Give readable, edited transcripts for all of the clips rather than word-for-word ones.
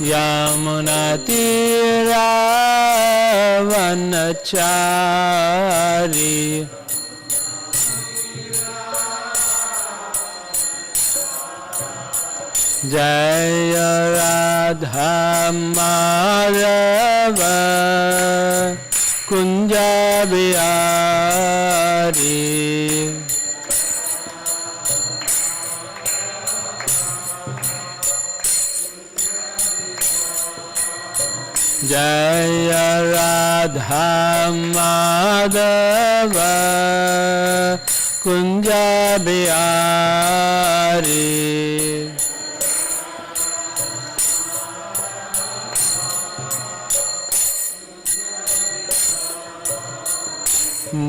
Yamunatiravanachari Jaya Radha Madhava Kunja Bihari Jaya Radha Madhava Kunja Bihari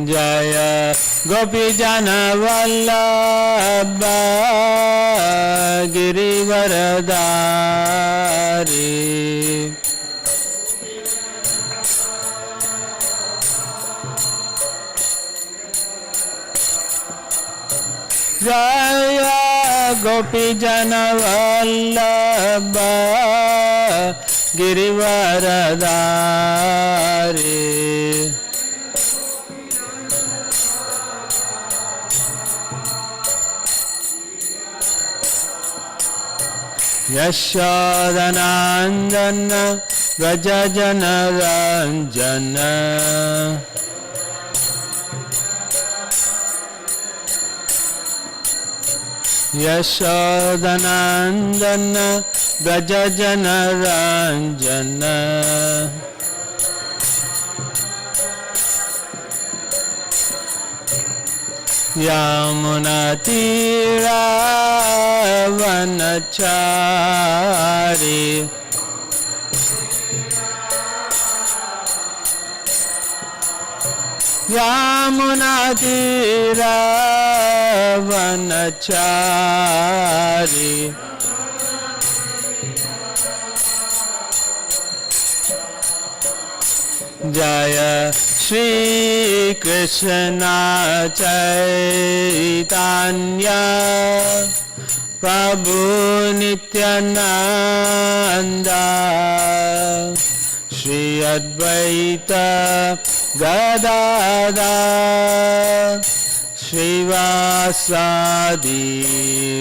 Jaya Gopijana Vallabha Girivaradari Jaya Gopijana Vallabha Girivaradari Yashodanandana Vrajajana Ranjana Yashodanandana Vrajajana Ranjana Yamunatiravanachari Yamunatiravanachari Jaya Shri Krishna Chaitanya Prabhu Nityananda Shri Advaita Gadadhar Srivasadi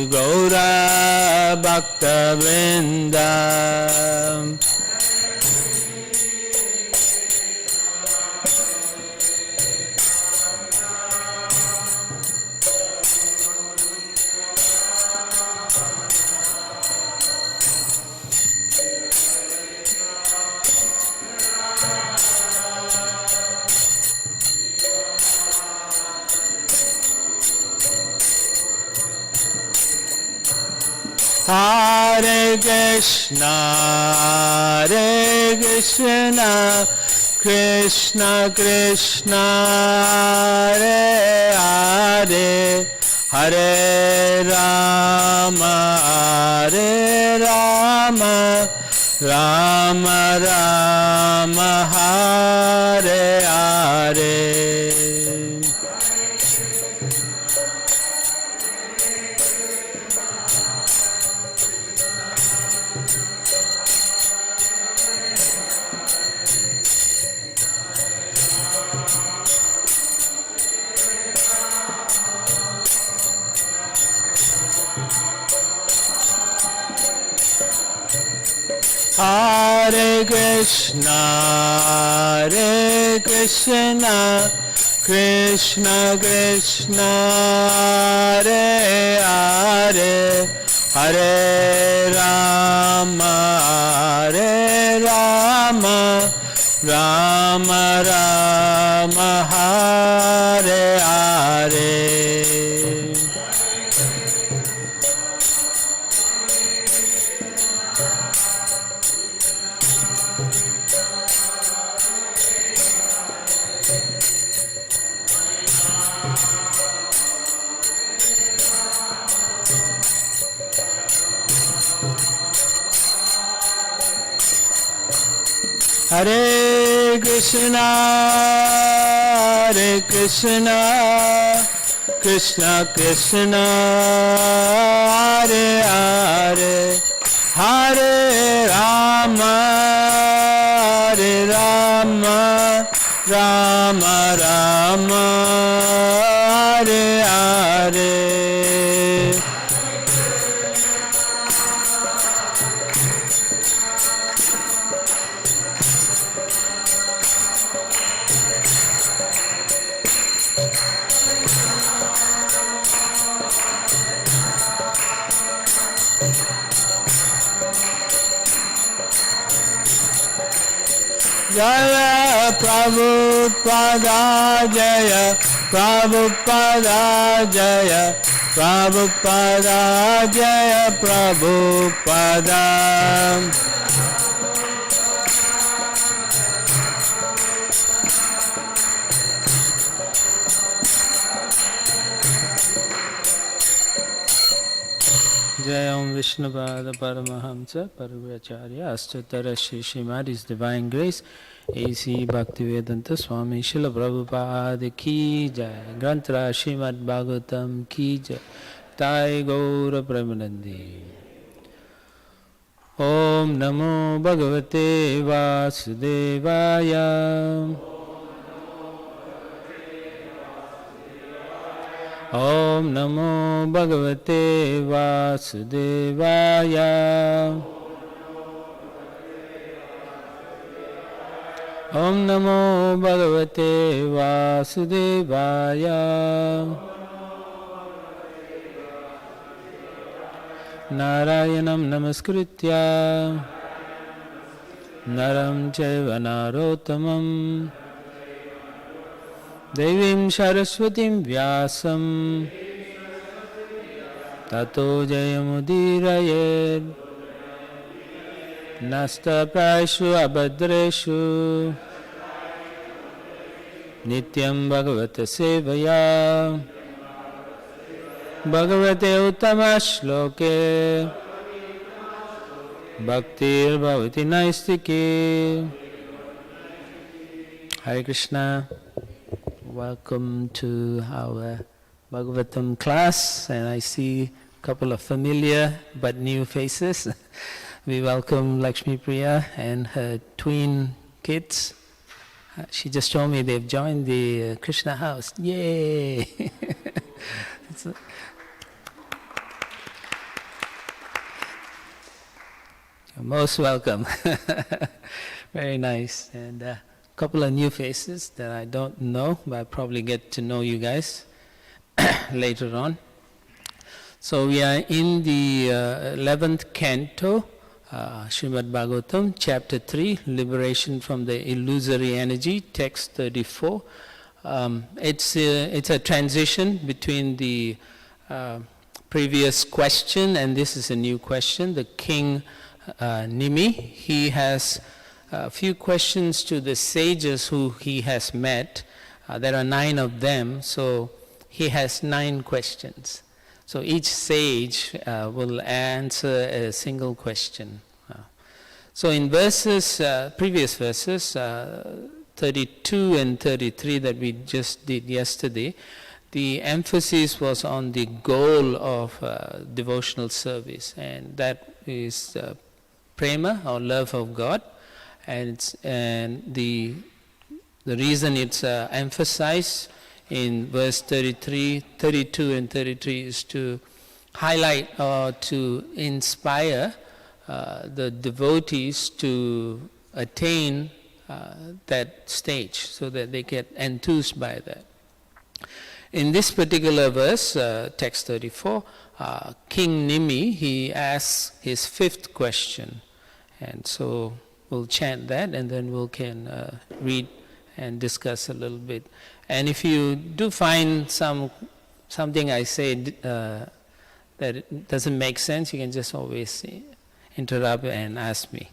Gaura Bhakta-vrinda Hare Krishna, Krishna Krishna, Hare Hare, Hare Rama, Rama Rama, Hare Hare. Hare Krishna, Krishna Krishna, Hare Hare, Hare Rama, Rama Rama, Hare Hare. Hare Krishna, Krishna Krishna, Hare Hare, Hare Rama, Hare Rama, Rama Rama, Hare Hare. Jaya Prabhupada Jaya Prabhupada Jaya Prabhupada Jaya Prabhupada. Jai Om Vishnupada Paramahamsa Parivacharya Ashtatara Shri Srimad His Divine Grace A.C. Bhaktivedanta Swami Srila Prabhupada Ki Jai Granthra Srimad Bhagavatam Ki Jai Tai Gaura Premanandi. Om Namo Bhagavate Vasudevaya. Om Namo Bhagavate Vasudevaya. Om Namo Bhagavate Vasudevaya. Narayanam Namaskritya Naram Chaiva Narottamam Devim Saraswatim Vyasam Tato Jayamudirayed Nasta Praishu Abhadreshu Nityam Bhagavata Sevaya Bhagavate Uttama Shloke Bhaktir Bhavati Naistike. Hare Krishna. Welcome to our Bhagavatam class, and I see a couple of familiar but new faces. We welcome Lakshmi Priya and her twin kids. She just told me they've joined the Krishna house. Yay! You're most welcome. Very nice. And couple of new faces that I don't know, but I'll probably get to know you guys later on. So we are in the 11th canto, Srimad Bhagavatam, chapter 3, Liberation from the Illusory Energy, text 34. It's a transition between the previous question and this is a new question. The king Nimi, he has a few questions to the sages who he has met. There are 9 of them, so he has 9 questions. So each sage will answer a single question. So in previous verses, 32 and 33 that we just did yesterday, the emphasis was on the goal of devotional service, and that is prema, or love of God. And the reason it's emphasized in verse 33, 32 and 33 is to highlight or to inspire the devotees to attain that stage so that they get enthused by that. In this particular verse, text 34, King Nimi, he asks his 5th question. And so we'll chant that and then we can read and discuss a little bit. And if you do find something I say that it doesn't make sense, you can just always interrupt and ask me.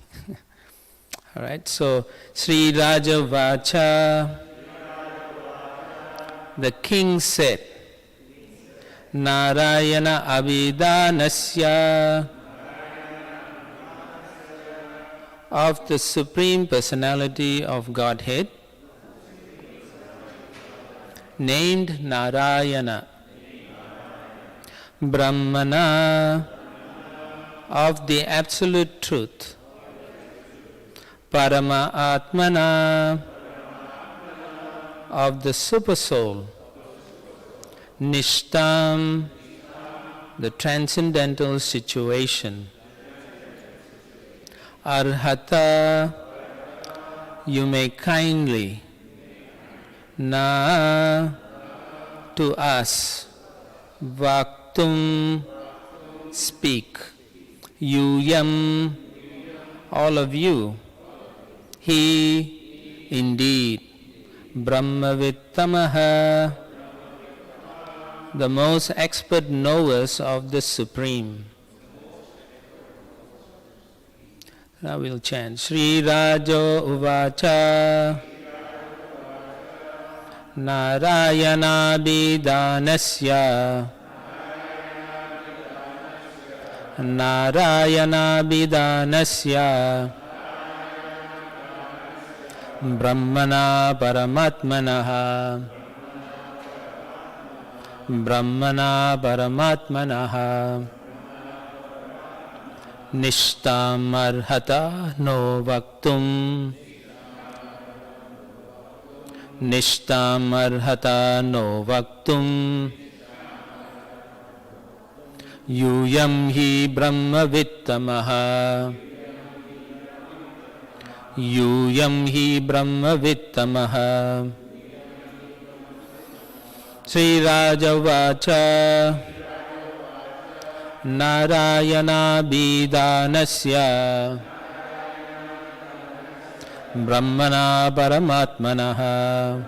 All right, so Sri Raja Vacha, the king said, Narayana Abhidanasya, of the Supreme Personality of Godhead, named Narayana, Brahmana, of the Absolute Truth, Parama Atmana, of the Supersoul, Nishtam, the transcendental situation, Arhata, you may kindly, Na, to us, Vaktum, speak, Yuyam, all of you, He, indeed, Brahmavittamaha, the most expert knowers of the Supreme. Now we'll chant Sri Rajo Uvacha Narayana Bidanasya Narayana Bidanasya Brahmana Paramatmanaha Brahmana Paramatmanaha Nishtam Arhata no Vaktum Nishtam Arhata no Vaktum Yuyam hi Brahmavittamaha Yuyam hi Brahmavittamaha Sri Rajavacha Narayana Bidanasya Brahmana Paramatmanaha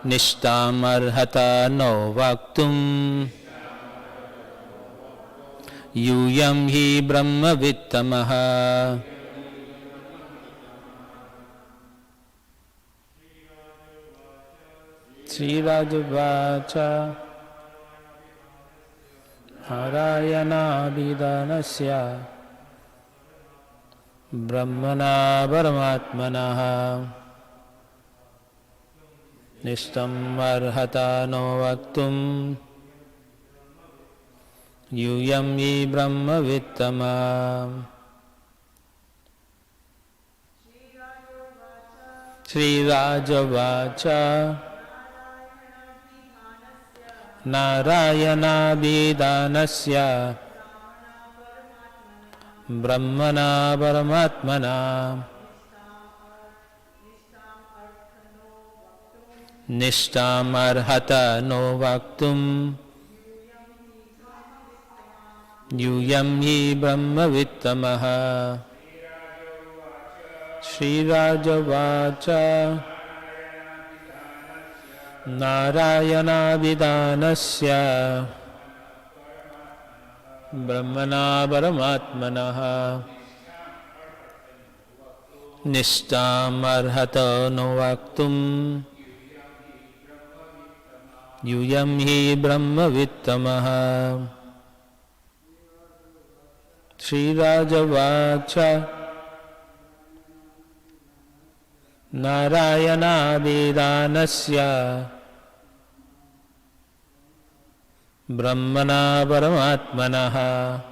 Nishtam Arhata no Vaktum Yuyam hi Brahmavittamaha Sri Rajavacha Narayana Bidanasya Brahmana Paramatmanaha Nishtam Arhata no Vaktum Yuyam hi Brahmavittama Sri Rajavacha Narayana Bidanasya Brahmana Paramatmana Nishtam Arhata no Vaktum Yuyam hi Brahmavittamaha Sri Rajavacha Narayana Bidanasya Brahmana Paramatmanaha Nishtam Arhata no Vaktum Yuyam hi Brahmavittamaha Sri Rajavacha Narayana Bidanasya Brahmana Paramatmanaha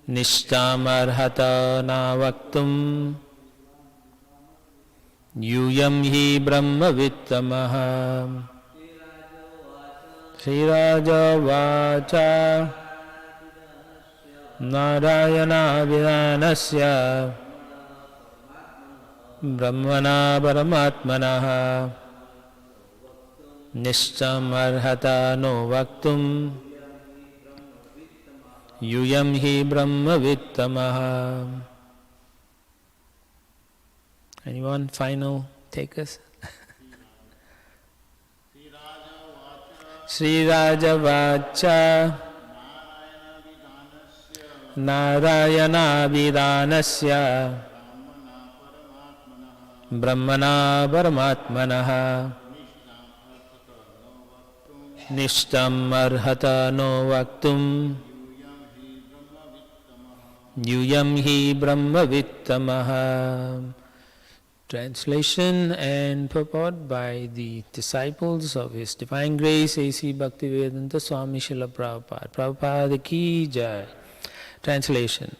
Nishtam Arhata na Vaktum Yuyam hi Brahmavittamaha Sri Rajavacha Narayana Bidanasya Brahmana Paramatmanaha Nishtam Arhata no Vaktum Yuyam hi Brahmavittamaha. Anyone? Final takers? Sri Rajavacha Narayana Bidanasya Brahmana Paramatmanaha Nishtam Arhata no Vaktum Yuyam hi Brahmavittamaha. Translation and purport by the disciples of His Divine Grace A.C. Bhaktivedanta Swami Srila Prabhupada. Prabhupada ki jai. Translation.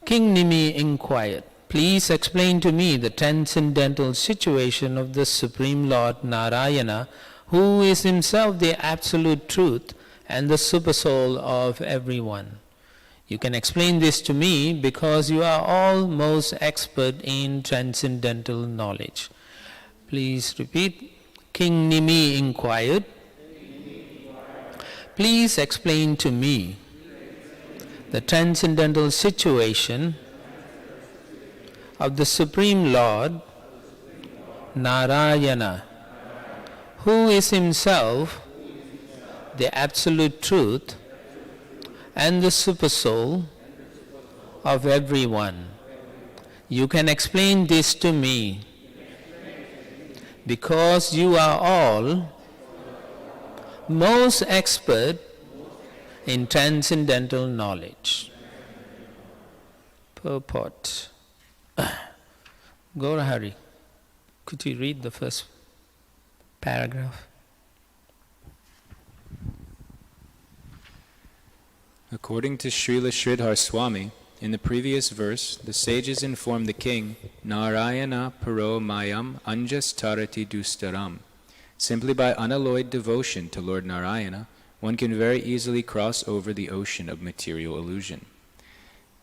King Nimi inquired, "Please explain to me the transcendental situation of the Supreme Lord Narayana, who is himself the absolute truth and the supersoul of everyone. You can explain this to me because you are all most expert in transcendental knowledge." Please repeat. King Nimi inquired, "Please explain to me the transcendental situation of the Supreme Lord Narayana, who is himself the absolute truth and the supersoul of everyone. You can explain this to me because you are all most expert in transcendental knowledge." Purport. Gaura Hari, could you read the first paragraph? According to Srila Sridhar Swami, in the previous verse, the sages inform the king, Narayana paro mayam anjas tarati dustaram. Simply by unalloyed devotion to Lord Narayana, one can very easily cross over the ocean of material illusion.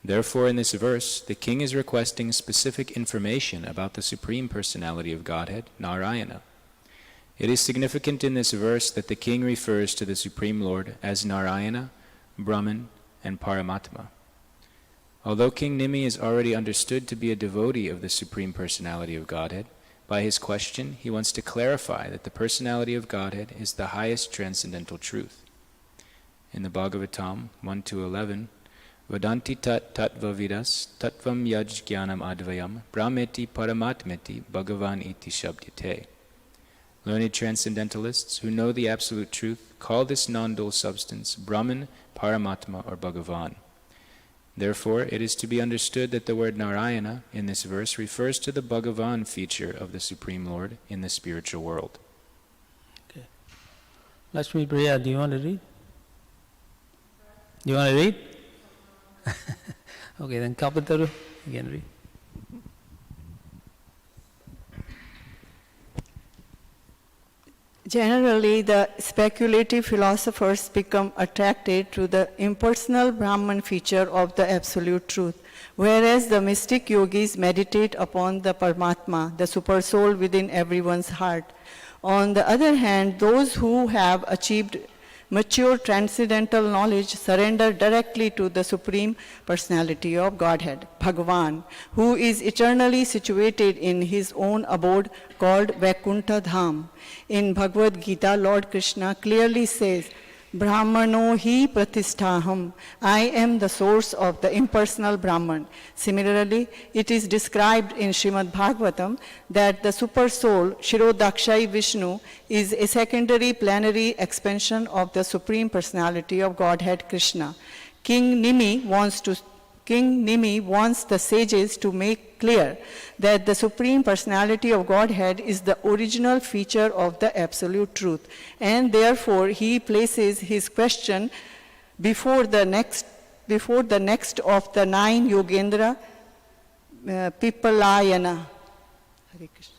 Therefore, in this verse, the king is requesting specific information about the Supreme Personality of Godhead, Narayana. It is significant in this verse that the king refers to the Supreme Lord as Narayana, Brahman, and Paramatma. Although King Nimi is already understood to be a devotee of the Supreme Personality of Godhead, by his question he wants to clarify that the Personality of Godhead is the highest transcendental truth. In the Bhagavatam 1-11, Vadanti tat tattva vidas tattvam yaj jnanam advayam brahmeti paramatmeti bhagavan iti shabdyate. Learned transcendentalists who know the absolute truth call this non-dual substance Brahman, Paramatma, or Bhagavan. Therefore, it is to be understood that the word Narayana in this verse refers to the Bhagavan feature of the Supreme Lord in the spiritual world. Okay. Lakshmi Priya, do you want to read? Do you want to read? Okay, then Kapataru, you can read. Generally, the speculative philosophers become attracted to the impersonal Brahman feature of the Absolute Truth, whereas the mystic yogis meditate upon the Paramatma, the Supersoul within everyone's heart. On the other hand, those who have achieved mature transcendental knowledge surrender directly to the Supreme Personality of Godhead, Bhagavan, who is eternally situated in his own abode called Vaikuntha Dham. In Bhagavad Gita, Lord Krishna clearly says, Brahmano hi pratisthaham, I am the source of the impersonal Brahman. Similarly, it is described in Srimad Bhagavatam that the super soul, Shirodakshai Vishnu, is a secondary plenary expansion of the Supreme Personality of Godhead Krishna. King Nimi wants the sages to make clear that the Supreme Personality of Godhead is the original feature of the Absolute Truth, and therefore he places his question before the next of the 9 Yogendra Pipalayana. Hare Krishna.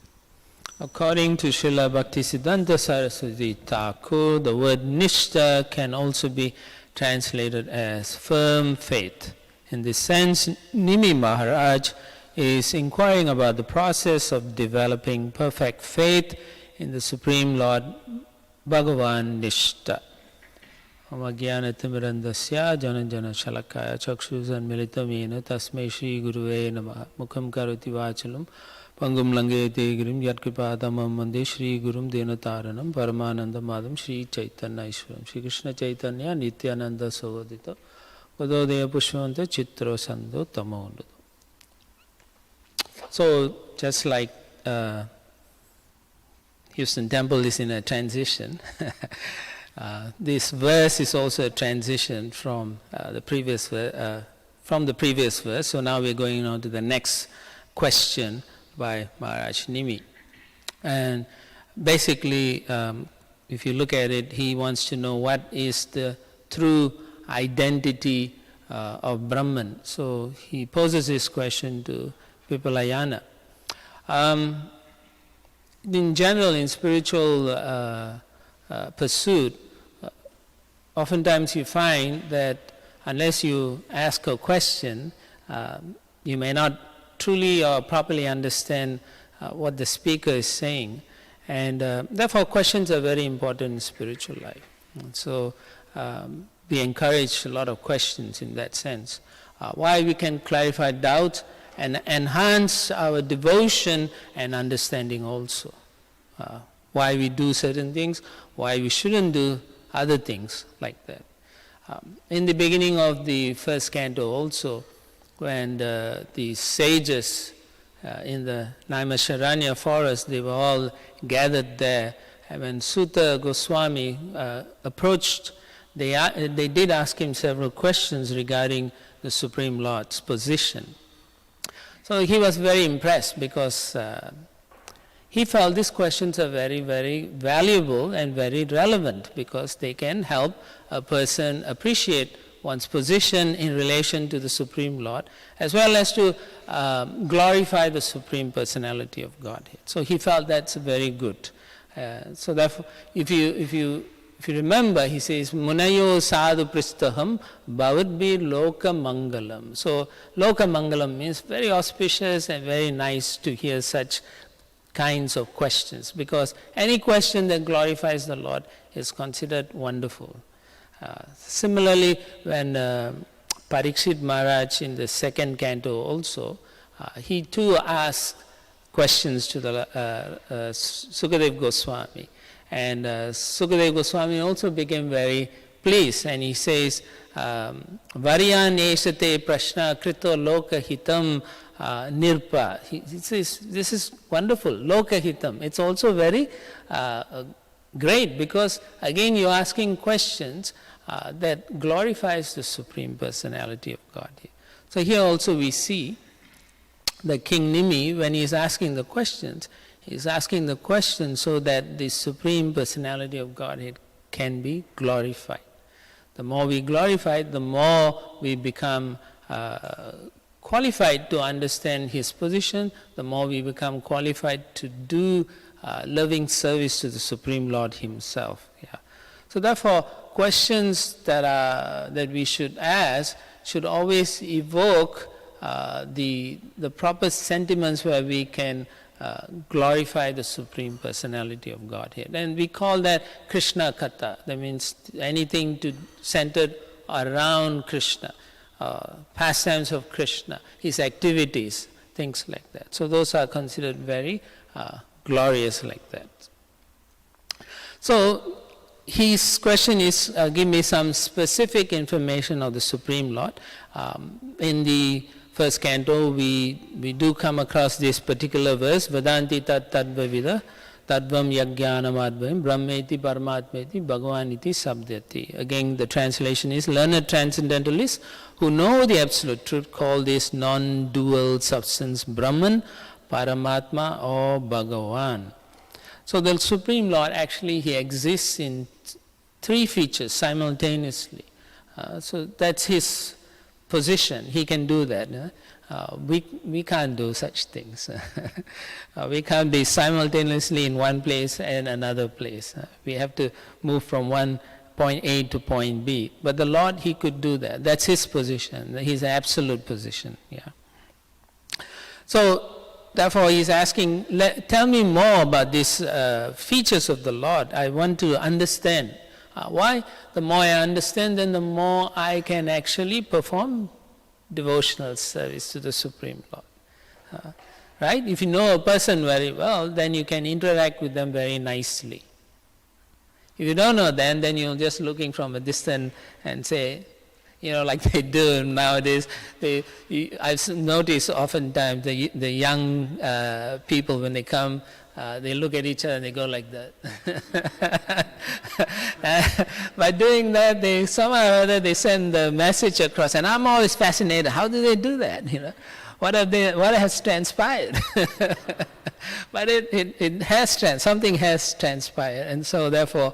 According to Srila Bhaktisiddhanta Saraswati Thakur, the word Nishta can also be translated as firm faith. In this sense, Nimi Maharaj is inquiring about the process of developing perfect faith in the Supreme Lord Bhagavan Nishta. Amagyan Timirandasya Jana Jana Shalakaya Chakshuzan Militamena Tasmai Shri Guruve Namaha Mukham Karoti Vachalam Pangum Langete Grim Yatkripadamam Mande Shri Gurum Denataranam Paramananda Madam Shri Chaitanya Ishwaram Shri Krishna Chaitanya Nityananda Sogodita Gododaya Pushvanta Chitro Sando Tamonudu. So, just like Houston Temple is in a transition, this verse is also a transition from the previous verse. So now we're going on to the next question by Maharaj Nimi. And basically, if you look at it, he wants to know what is the true identity of Brahman. So he poses this question to Pipalayana. In general, in spiritual pursuit, oftentimes you find that unless you ask a question, you may not truly or properly understand what the speaker is saying. And therefore, questions are very important in spiritual life. And so we encourage a lot of questions in that sense. Why we can clarify doubts and enhance our devotion and understanding also. Why we do certain things, why we shouldn't do other things like that. In the beginning of the first canto also, when the sages in the Naimisharanya forest, they were all gathered there. And when Sutta Goswami approached, they did ask him several questions regarding the Supreme Lord's position. So he was very impressed because he felt these questions are very, very valuable and very relevant because they can help a person appreciate one's position in relation to the Supreme Lord, as well as to glorify the Supreme Personality of Godhead. So he felt that's very good. So therefore, if you remember, he says, Munayo sadhu pristaham bhavadbhi loka mangalam. So loka mangalam means very auspicious and very nice to hear such kinds of questions, because any question that glorifies the Lord is considered wonderful. Similarly, when Parikshit Maharaj in the second canto also, he too asked questions to the Sukadev Goswami. And Sukadev Goswami also became very pleased, and he says, Varyan eshate prashna krito loka hitam nirpa. He says, this is wonderful, loka hitam. It's also very great because again you're asking questions that glorifies the Supreme Personality of Godhead. So here also we see the King Nimi, when he is asking the questions, he is asking the questions so that the Supreme Personality of Godhead can be glorified. The more we glorify it, the more we become qualified to understand his position, the more we become qualified to do loving service to the Supreme Lord himself. Yeah. So therefore, questions that we should ask should always evoke the proper sentiments where we can glorify the Supreme Personality of Godhead. And we call that Krishna Katha. That means anything centered around Krishna, pastimes of Krishna, his activities, things like that. So those are considered very glorious like that. So his question is, give me some specific information of the Supreme Lord. In the first canto, we do come across this particular verse, Vedanti tat tadvavida, tadvam yajnanam advayam, brahmeti paramatmeti, bhagavaniti sabdyati. Again, the translation is, learned transcendentalists who know the absolute truth call this non-dual substance Brahman, Paramatma or Bhagavan. So the Supreme Lord actually, he exists in three features simultaneously. So that's his position. He can do that. We can't do such things. We can't be simultaneously in one place and another place. We have to move from one point A to point B. But the Lord, he could do that. That's his position, his absolute position. Yeah. So therefore, he's asking, tell me more about these features of the Lord. I want to understand. Why? The more I understand, then the more I can actually perform devotional service to the Supreme Lord. Right? If you know a person very well, then you can interact with them very nicely. If you don't know them, then you're just looking from a distance and say, like they do nowadays. I've noticed oftentimes the young people, when they come, they look at each other and they go like that. By doing that, they somehow or other they send the message across, and I'm always fascinated. How do they do that? What has transpired? But something has transpired, and so therefore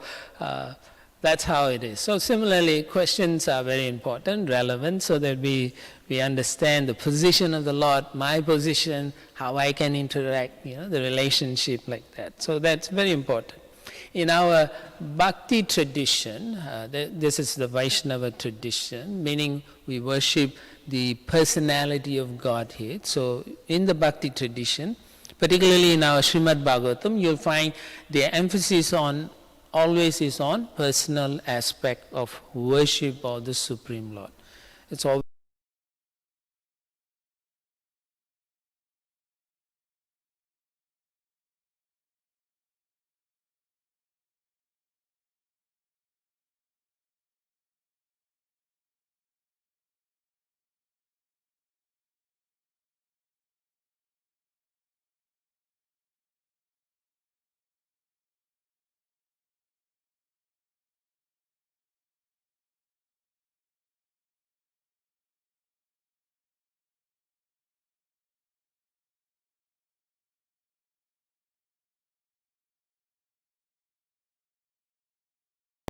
That's how it is. So similarly, questions are very important, relevant, so that we understand the position of the Lord, my position, how I can interact, the relationship like that. So that's very important. In our bhakti tradition, this is the Vaishnava tradition, meaning we worship the personality of Godhead. So in the bhakti tradition, particularly in our Srimad Bhagavatam, you'll find the emphasis always is on personal aspect of worship of the Supreme Lord. It's always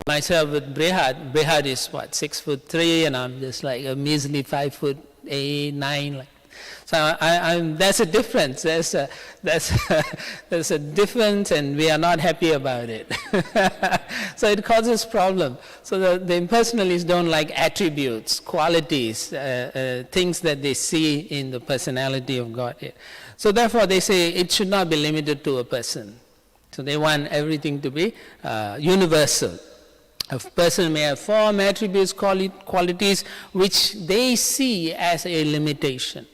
myself with Brihad. Brihad is what, 6'3", and I'm just like a measly 5'8", 9. Like. So that's a difference. There's a difference, and we are not happy about it. So it causes problem. So the impersonalists don't like attributes, qualities, things that they see in the personality of God. So therefore they say it should not be limited to a person. So they want everything to be universal. A person may have form, attributes, qualities which they see as a limitation.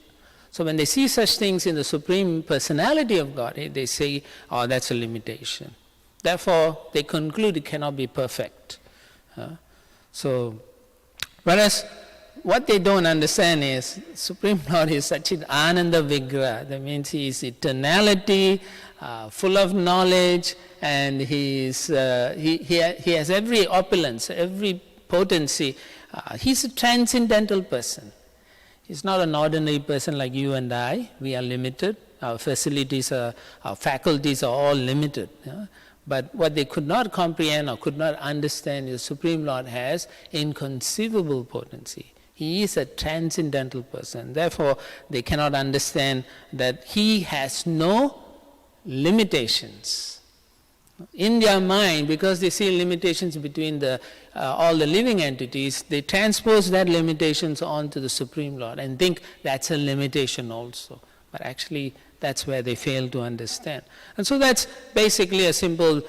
So when they see such things in the Supreme Personality of God, they say, oh, that's a limitation. Therefore, they conclude it cannot be perfect. So, whereas what they don't understand is Supreme Lord is Sachid Ananda Vigraha. That means he is eternality, full of knowledge, and he has every opulence, every potency. He's a transcendental person. He's not an ordinary person like you and I. We are limited. Our facilities, our faculties are all limited. But what they could not comprehend or could not understand, the Supreme Lord has inconceivable potency. He is a transcendental person. Therefore, they cannot understand that he has no limitations. In their mind, because they see limitations between all the living entities, they transpose that limitations onto the Supreme Lord and think that's a limitation also. But actually, that's where they fail to understand. And so that's basically a simple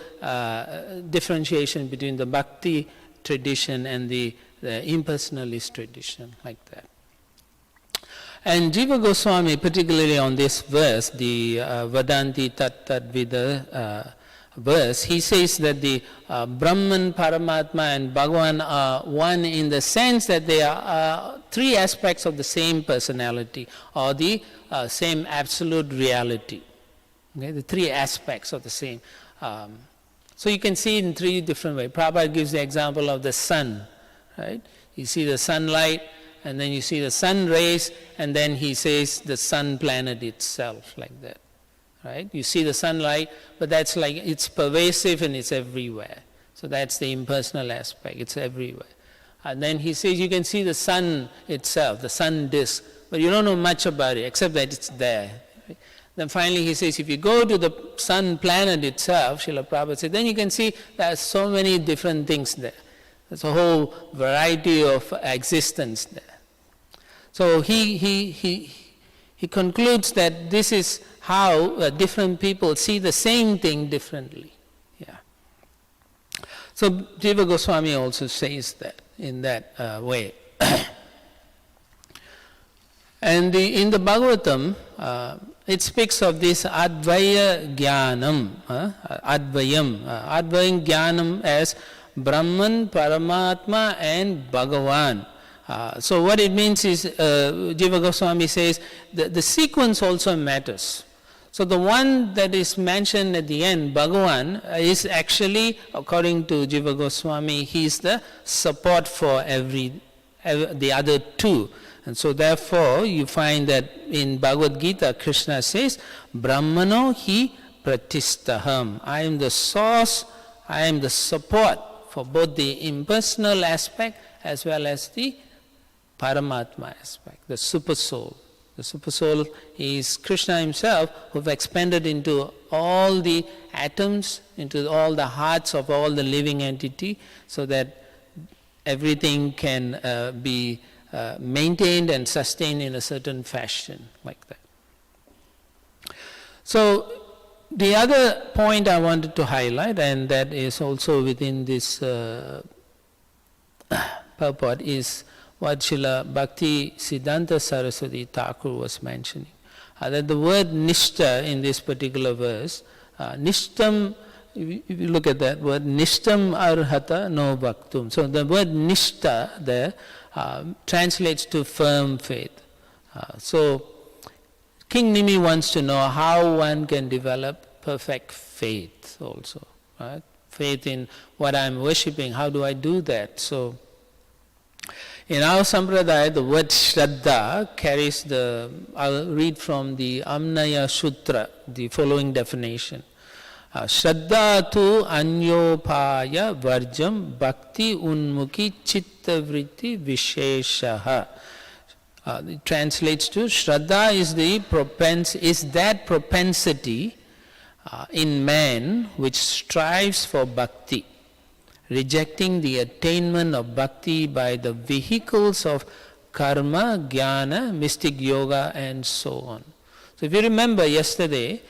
differentiation between the bhakti tradition and the impersonalist tradition, like that. And Jiva Goswami, particularly on this verse, the Vadanti Tat Tat Vida verse, he says that the Brahman, Paramatma and Bhagavan are one in the sense that they are three aspects of the same personality or the same absolute reality. Okay? The three aspects of the same. So you can see it in three different ways. Prabhupada gives the example of the sun. Right? You see the sunlight, and then you see the sun rays, and then he says the sun planet itself, like that. Right? You see the sunlight, but that's like, it's pervasive and it's everywhere. So that's the impersonal aspect, it's everywhere. And then he says you can see the sun itself, the sun disk, but you don't know much about it except that it's there. Right? Then finally he says if you go to the sun planet itself, Srila Prabhupada said, then you can see there are so many different things there. There's a whole variety of existence there. So he concludes that this is how different people see the same thing differently. Yeah. So Jiva Goswami also says that in that way. And in the Bhagavatam, it speaks of this Advaya Jnanam, Advayam, Advayam Jnanam as Brahman, Paramatma and Bhagavan. So what it means is, Jiva Goswami says, the sequence also matters. So the one that is mentioned at the end, Bhagavan, is actually, according to Jiva Goswami, he is the support for the other two. And so therefore, you find that in Bhagavad Gita, Krishna says, Brahmano hi pratistaham. I am the source, I am the support for both the impersonal aspect as well as the Paramatma aspect, the super soul. The super soul is Krishna himself, who have expanded into all the atoms, into all the hearts of all the living entity, so that everything can be maintained and sustained in a certain fashion, like that. So the other point I wanted to highlight, and that is also within this purport, is what Srila Bhakti Siddhanta Saraswati Thakur was mentioning. That the word nishta in this particular verse, nishtam, if you look at that word, nishtam arhata no bhaktum. So the word nishta there translates to firm faith. So King Nimi wants to know how one can develop perfect faith also. Right? Faith in what I am worshipping, how do I do that? So in our sampradaya, the word Shraddha carries the, I'll read from the Amnaya Sutra, the following definition. Shraddha tu anyopaya varjam bhakti unmukhi chitta vritti visheshaha. It translates to, Shraddha is that propensity in man which strives for bhakti, rejecting the attainment of bhakti by the vehicles of karma, jnana, mystic yoga, and so on. So if you remember yesterday,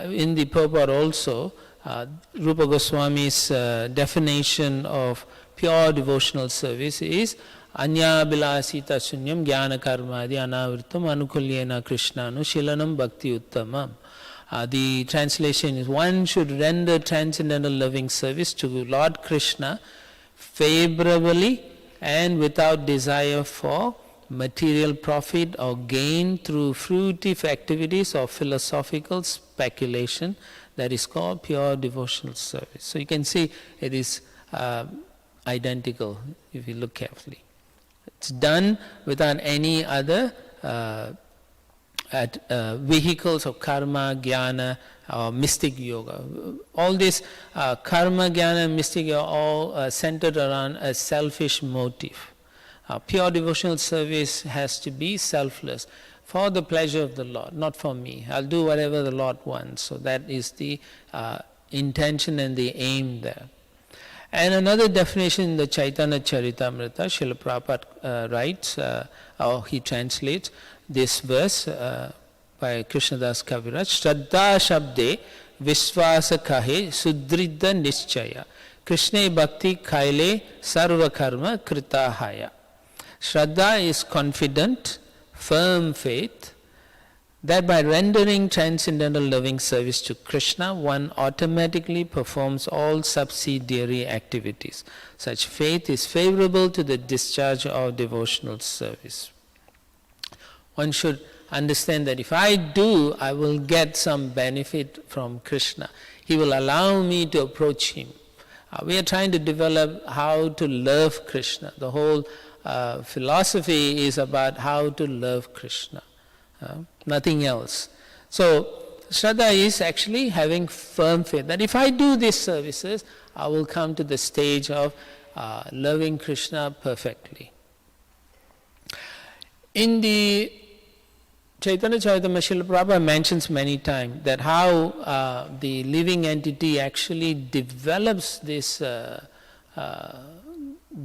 in the purport also, Rupa Goswami's definition of pure devotional service is Anya bilasita sunyam jnana karmadi anavritam anukulyena krishnanu shilanam bhakti uttamam. The translation is, one should render transcendental loving service to Lord Krishna favorably and without desire for material profit or gain through fruitive activities or philosophical speculation. That is called pure devotional service. So you can see it is identical if you look carefully. It's done without any other vehicles of karma, jnana, or mystic yoga. All this karma, jnana, mystic yoga all centered around a selfish motive. Pure devotional service has to be selfless, for the pleasure of the Lord, not for me. I'll do whatever the Lord wants. So that is the intention and the aim there. And another definition in the Chaitanya Charitamrita, Srila Prabhupada writes, or he translates this verse by Krishnadas Kaviraj, Shraddha Shabde Vishwasa Kahe Sudridha Nischaya Krishna Bhakti Kaile Sarva Karma Kritahaya. Shraddha is confident, firm faith that by rendering transcendental loving service to Krishna, one automatically performs all subsidiary activities. Such faith is favorable to the discharge of devotional service. One should understand that if I do, I will get some benefit from Krishna. He will allow me to approach him. We are trying to develop how to love Krishna. The whole philosophy is about how to love Krishna. Nothing else. So, Shraddha is actually having firm faith that if I do these services, I will come to the stage of loving Krishna perfectly. In the Chaitanya Charitamrita, Srila Prabhupada mentions many times that how the living entity actually develops this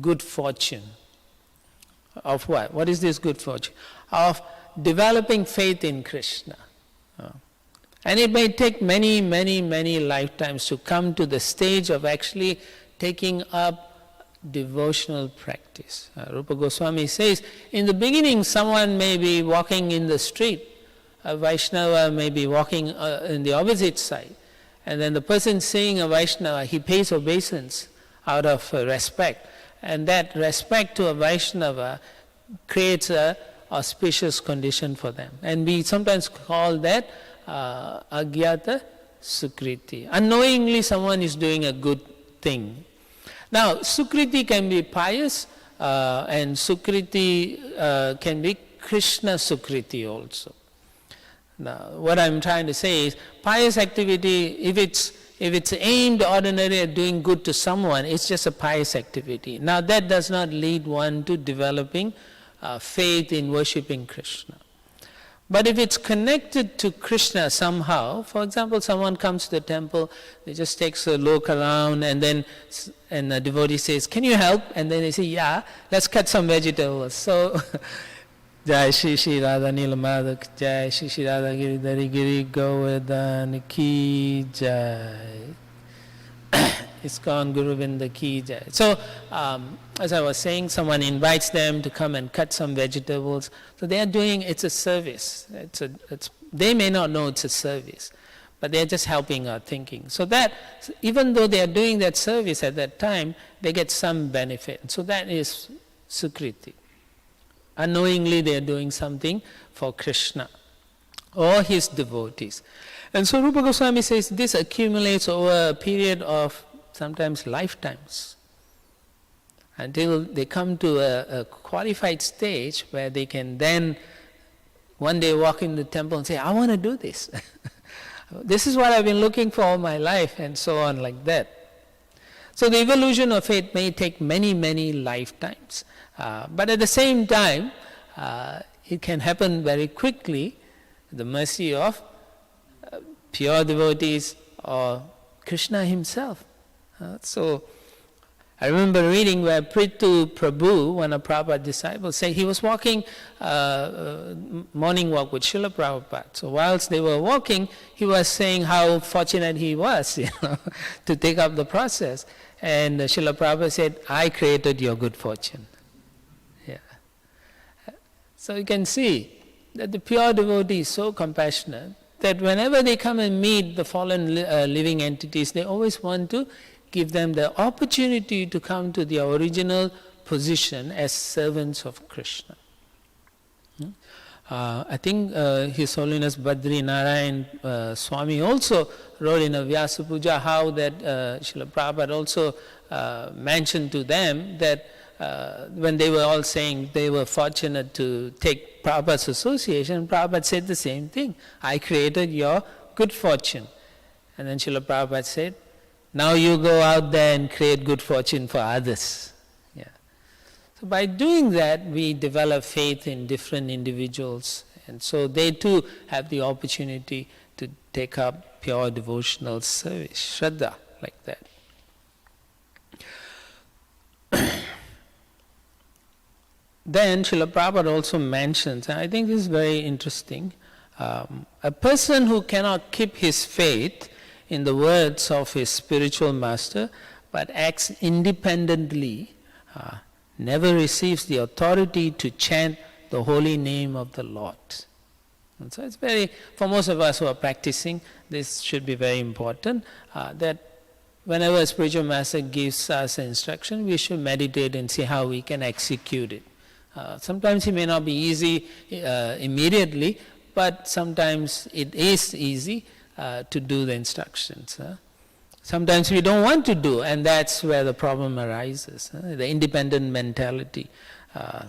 good fortune. Of what? What is this good fortune? Of developing faith in Krishna. And it may take many, many, many lifetimes to come to the stage of actually taking up devotional practice. Rupa Goswami says, in the beginning someone may be walking in the street, a Vaishnava may be walking in the opposite side, and then the person seeing a Vaishnava, he pays obeisance out of respect, and that respect to a Vaishnava creates a auspicious condition for them. And we sometimes call that agyata sukriti. Unknowingly someone is doing a good thing. Now, sukriti can be pious, and sukriti can be Krishna sukriti also. Now, what I'm trying to say is, pious activity, if If it's aimed ordinarily at doing good to someone, it's just a pious activity. Now that does not lead one to developing faith in worshipping Krishna. But if it's connected to Krishna somehow, for example, someone comes to the temple, they just takes a look around, and then the devotee says, "Can you help?" And then they say, "Yeah, let's cut some vegetables." So, Jai Shri Shri Radha Nilamada Jai Shri Shri Radha Giridhari Giri Govardhan Ki Jai. Iskcon Guru Vinda Ki Jai. So, as I was saying, someone invites them to come and cut some vegetables. So they are doing, it's a service. They may not know it's a service, but they're just helping our thinking. So that, even though they are doing that service at that time, they get some benefit. So that is Sukriti. Unknowingly they are doing something for Krishna or his devotees. And so Rupa Goswami says this accumulates over a period of sometimes lifetimes, until they come to a qualified stage where they can then one day walk in the temple and say, "I want to do this." This is what I've been looking for all my life, and so on like that. So the evolution of faith may take many, many lifetimes. But at the same time, it can happen very quickly, the mercy of pure devotees or Krishna himself. So I remember reading where Prithu Prabhu, one of Prabhupada's disciples, said he was walking morning walk with Srila Prabhupada. So whilst they were walking, he was saying how fortunate he was, to take up the process. And Srila Prabhupada said, "I created your good fortune." Yeah. So you can see that the pure devotee is so compassionate that whenever they come and meet the fallen living entities, they always want to give them the opportunity to come to their original position as servants of Krishna. I think His Holiness Badri Narayan Swami also wrote in a Vyasa Puja how that Srila Prabhupada also mentioned to them that when they were all saying they were fortunate to take Prabhupada's association, Prabhupada said the same thing, "I created your good fortune." And then Srila Prabhupada said, "Now you go out there and create good fortune for others." Yeah. So by doing that, we develop faith in different individuals, and so they too have the opportunity to take up pure devotional service, Shraddha, like that. Then Srila Prabhupada also mentions, and I think this is very interesting, a person who cannot keep his faith in the words of his spiritual master, but acts independently, never receives the authority to chant the holy name of the Lord. And so it's very, for most of us who are practicing, this should be very important, that whenever a spiritual master gives us an instruction, we should meditate and see how we can execute it. Sometimes it may not be easy immediately, but sometimes it is easy to do the instructions. Sometimes we don't want to do, and that's where the problem arises, the independent mentality.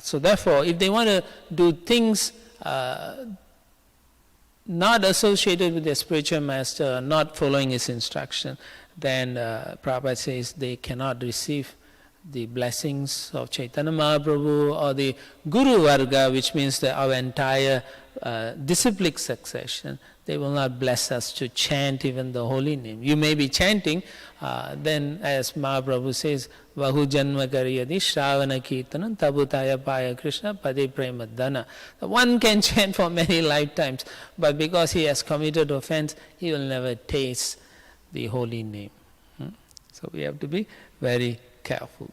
So therefore, if they want to do things not associated with their spiritual master, not following his instruction, then Prabhupada says they cannot receive the blessings of Chaitanya Mahaprabhu or the Guru Varga, which means that our entire disciplic succession. They will not bless us to chant even the holy name. You may be chanting, then as Mahaprabhu says, Vahu janma kariyadi shravana kirtanam tabutaya paya Krishna pade premadana. One can chant for many lifetimes, but because he has committed offense, he will never taste the holy name. So we have to be very careful.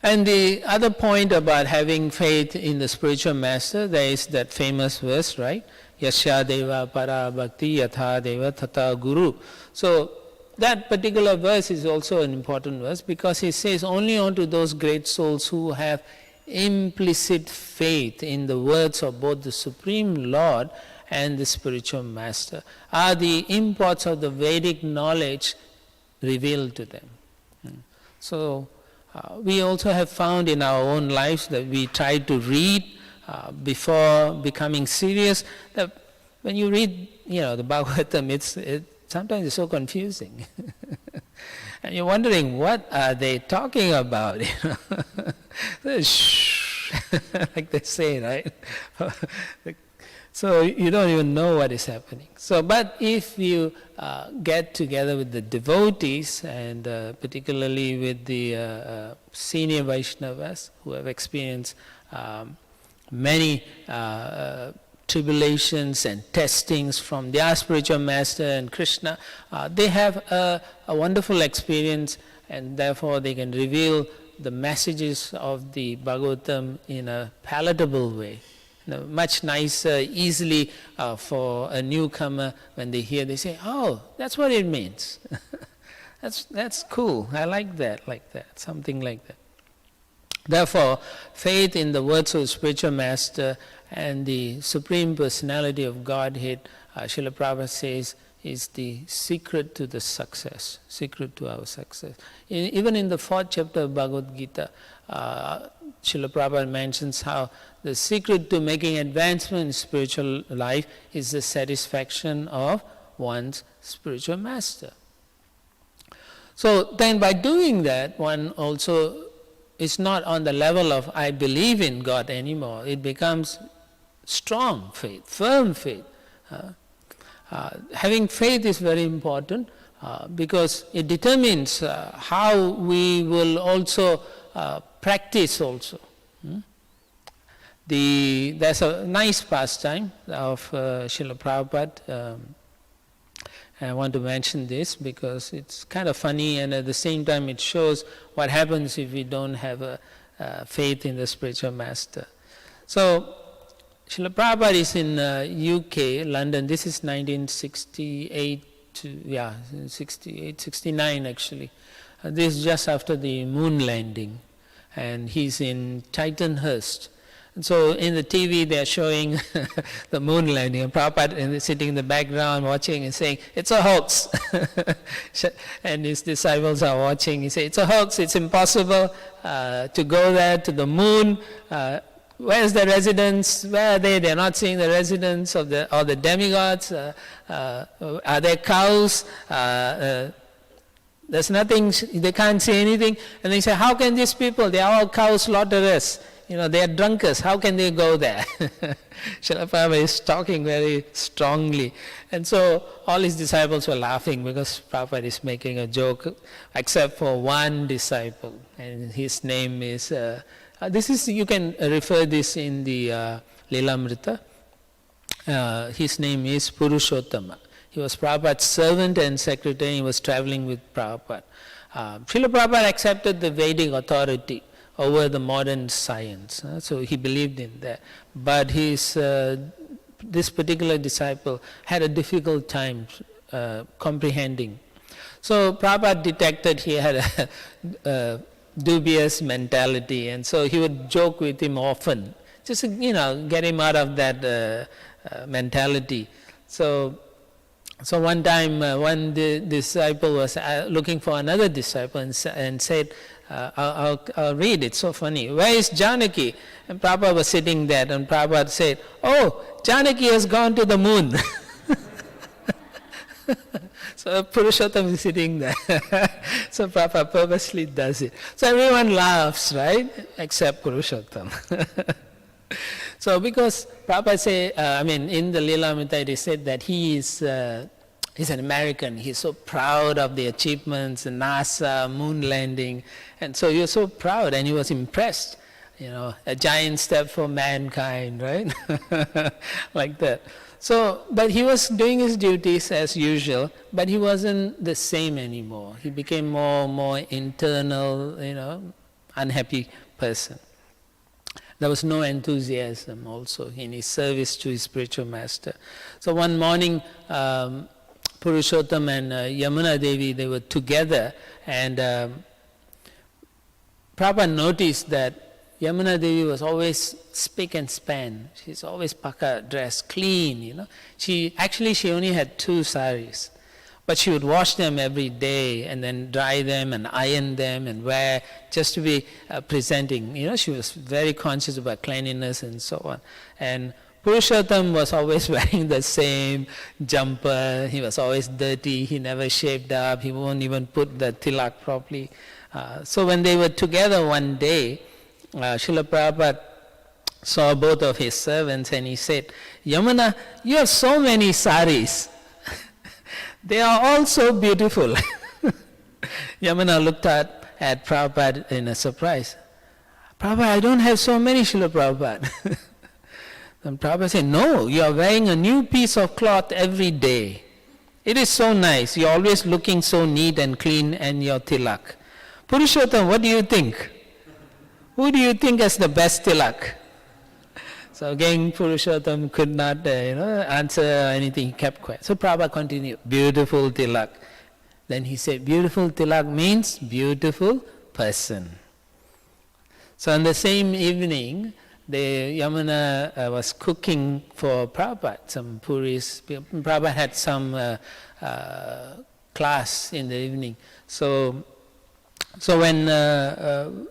And the other point about having faith in the spiritual master, there is that famous verse, right? Yasya deva para bhakti yatha deva tata guru. So that particular verse is also an important verse because it says only unto those great souls who have implicit faith in the words of both the Supreme Lord and the spiritual master are the imports of the Vedic knowledge revealed to them. So we also have found in our own lives that we try to read before becoming serious. That when you read, the Bhagavatam, it's sometimes it's so confusing. And you're wondering, what are they talking about? Shh, like they say, right? So you don't even know what is happening. So, but if you get together with the devotees, and particularly with the senior Vaishnavas who have experienced many tribulations and testings from their spiritual master and Krishna, they have a wonderful experience, and therefore they can reveal the messages of the Bhagavatam in a palatable way. Much nicer, easily for a newcomer. When they hear, they say, "Oh, that's what it means." That's cool. I like that, something like that. Therefore, faith in the words of the spiritual master and the Supreme Personality of Godhead, Srila Prabhupada says, is the secret to the success, secret to our success. Even in the 4th chapter of Bhagavad Gita, Srila Prabhupada mentions how the secret to making advancement in spiritual life is the satisfaction of one's spiritual master. So then by doing that, one also is not on the level of I believe in God anymore. It becomes strong faith, firm faith. Having faith is very important because it determines how we will also practice also. There's a nice pastime of Srila Prabhupada. I want to mention this because it's kind of funny, and at the same time it shows what happens if we don't have a faith in the spiritual master. So Srila Prabhupada is in UK, London. This is 1968 69 actually. This is just after the moon landing, and he's in Titanhurst. And so in the TV they are showing the moon landing, and Prabhupada is sitting in the background watching and saying, "It's a hoax." And his disciples are watching. He says, "It's a hoax, it's impossible to go there to the moon. Where's the residence? Where are they? They're not seeing the residence of the demigods. Are there cows? There's nothing, they can't see anything." And they say, "How can these people, they are all cow slaughterers. They are drunkards. How can they go there?" Srila Prabhupada is talking very strongly. And so all his disciples were laughing because Prabhupada is making a joke, except for one disciple. And his name is, you can refer this in the Lilamrita. His name is Purushottama. He was Prabhupada's servant and secretary. He was traveling with Prabhupada. Srila Prabhupada accepted the Vedic authority over the modern science. So he believed in that. But this particular disciple had a difficult time comprehending. So Prabhupada detected he had a dubious mentality, and so he would joke with him often, just get him out of that mentality. So one time, one disciple was looking for another disciple and said, I'll read, it's so funny. "Where is Janaki?" And Prabhupada was sitting there, and Prabhupada said, "Oh, Janaki has gone to the moon." So Purushottam is sitting there. So Prabhupada purposely does it. So everyone laughs, right? Except Purushottam. So because Prabhupada say, in the Lilamrita it is said that he's an American. He's so proud of the achievements, NASA, moon landing, and so he was so proud and he was impressed. A giant step for mankind, right? Like that. So, but he was doing his duties as usual, but he wasn't the same anymore. He became more internal, unhappy person. There was no enthusiasm also in his service to his spiritual master. So one morning, Purushottam and Yamuna Devi, they were together, and Prabhupada noticed that Yamuna Devi was always spick and span. She's always paka dressed, clean, She only had 2 saris, but she would wash them every day and then dry them and iron them and wear just to be presenting. She was very conscious about cleanliness and so on. And Purushottam was always wearing the same jumper. He was always dirty. He never shaved up. He won't even put the tilak properly. So when they were together one day, Srila Prabhupada saw both of his servants and he said, Yamuna, you have so many saris. They are all so beautiful. Yamuna looked at Prabhupada in a surprise. Prabhupada, I don't have so many, Srila Prabhupada. Then Prabhupada said, no, you are wearing a new piece of cloth every day. It is so nice. You are always looking so neat and clean and your tilak. Purushottam, what do you think? Who do you think has the best tilak? So again, Purushottam could not answer anything. He kept quiet. So Prabhupada continued, beautiful tilak. Then he said, beautiful tilak means beautiful person. So on the same evening, the Yamuna was cooking for Prabhupada some puris. Prabhupada had some class in the evening. So when the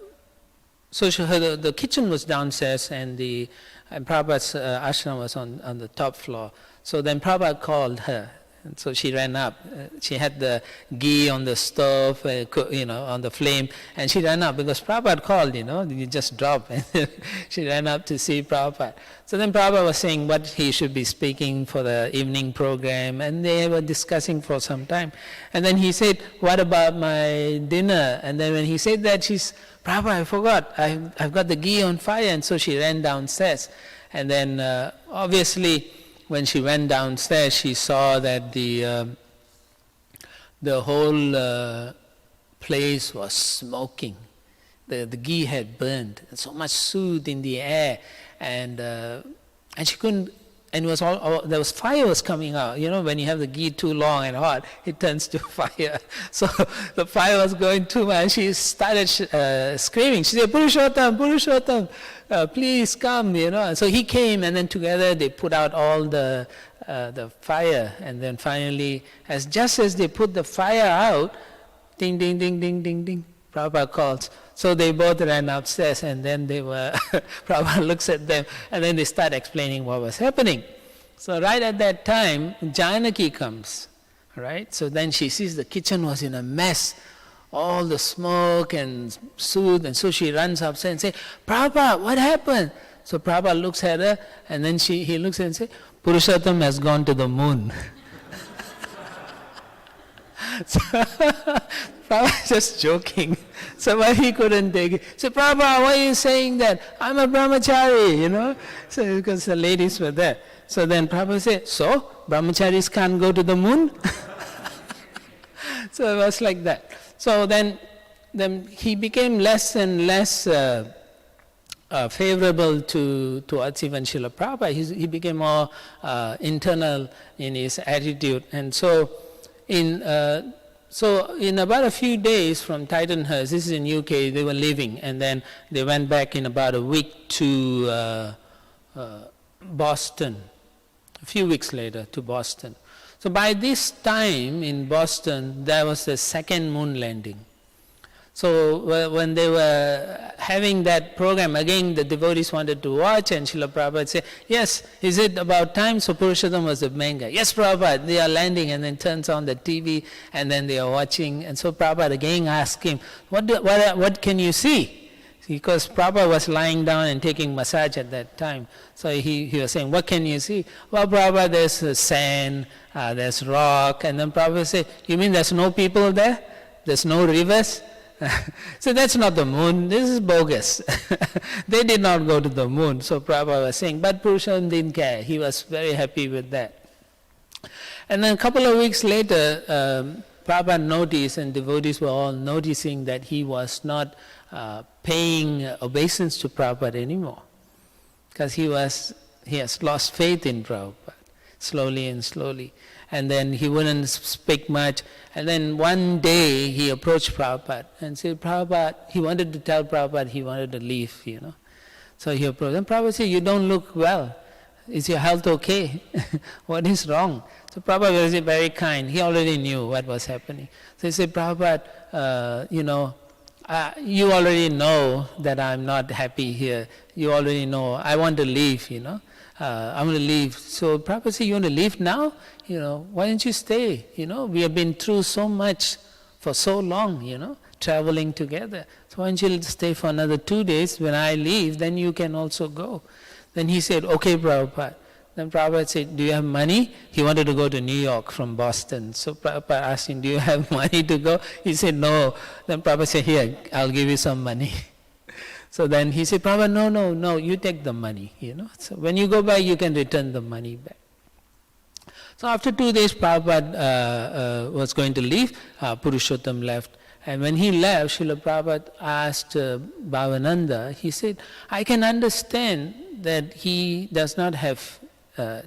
kitchen was downstairs and Prabhupada's ashram was on the top floor. So then Prabhupada called her. And so she ran up. She had the ghee on the stove, on the flame, and she ran up because Prabhupada called, you just drop. And she ran up to see Prabhupada. So then Prabhupada was saying what he should be speaking for the evening program, and they were discussing for some time. And then he said, what about my dinner? And then when he said that, Prabhupada, I forgot. I've got the ghee on fire. And so she ran downstairs. And then obviously, when she went downstairs, she saw that the whole place was smoking. The ghee had burned, and so much soot in the air, and she couldn't. And it was there was fire was coming out. When you have the ghee too long and hot, it turns to fire. So the fire was going too much. She started screaming. She said, "Purushottam, Purushottam, please come." And so he came, and then together they put out all the fire. And then finally, just as they put the fire out, ding, ding, ding, ding, ding, ding, Prabhupada calls. So they both ran upstairs, and then Prabhupada looks at them, and then they start explaining what was happening. So right at that time, Janaki comes, right? So then she sees the kitchen was in a mess, all the smoke and soot, and so she runs upstairs and says, Prabhupada, what happened? So Prabhupada looks at her, and then he looks at her and says, Purushottam has gone to the moon. So Prabhupada just joking. So why he couldn't take it? So Prabhupada, why are you saying that? I'm a brahmachari, So because the ladies were there. So then Prabhupada said, so brahmacharis can't go to the moon? So it was like that. So then he became less and less favorable towards even Srila Prabhupada. He became more internal in his attitude. And so in about a few days from Titanhurst, this is in UK, they were leaving, and then they went back in about a week to Boston, a few weeks later to Boston. So by this time in Boston, there was the second moon landing. So when they were having that program, again the devotees wanted to watch, and Srila Prabhupada said, yes, is it about time? So Purushottam was the main guy. Yes, Prabhupada, they are landing, and then turns on the TV, and then they are watching. And so Prabhupada again asked him, what can you see? Because Prabhupada was lying down and taking massage at that time. So he was saying, what can you see? Well, Prabhupada, there's sand, there's rock. And then Prabhupada said, you mean there's no people there? There's no rivers? So that's not the moon, this is bogus. They did not go to the moon, so Prabhupada was saying, but Purushottam didn't care, he was very happy with that. And then a couple of weeks later, Prabhupada noticed, and devotees were all noticing that he was not paying obeisance to Prabhupada anymore, because he has lost faith in Prabhupada, slowly and slowly. And then he wouldn't speak much. And then one day he approached Prabhupada and said, Prabhupada, he wanted to tell Prabhupada he wanted to leave, So he approached. And Prabhupada said, you don't look well. Is your health okay? What is wrong? So Prabhupada was very kind. He already knew what was happening. So he said, Prabhupada, you already know that I'm not happy here. You already know. I want to leave, I'm going to leave. So Prabhupada said, you want to leave now? Why don't you stay? We have been through so much for so long, traveling together. So why don't you stay for another 2 days? When I leave, then you can also go. Then he said, okay, Prabhupada. Then Prabhupada said, do you have money? He wanted to go to New York from Boston. So Prabhupada asked him, do you have money to go? He said, no. Then Prabhupada said, here, I'll give you some money. So then he said, Prabhupada, no, you take the money, So when you go back, you can return the money back. So after 2 days, Prabhupada was going to leave. Purushottam left. And when he left, Srila Prabhupada asked Bhavananda, he said, I can understand that he does not have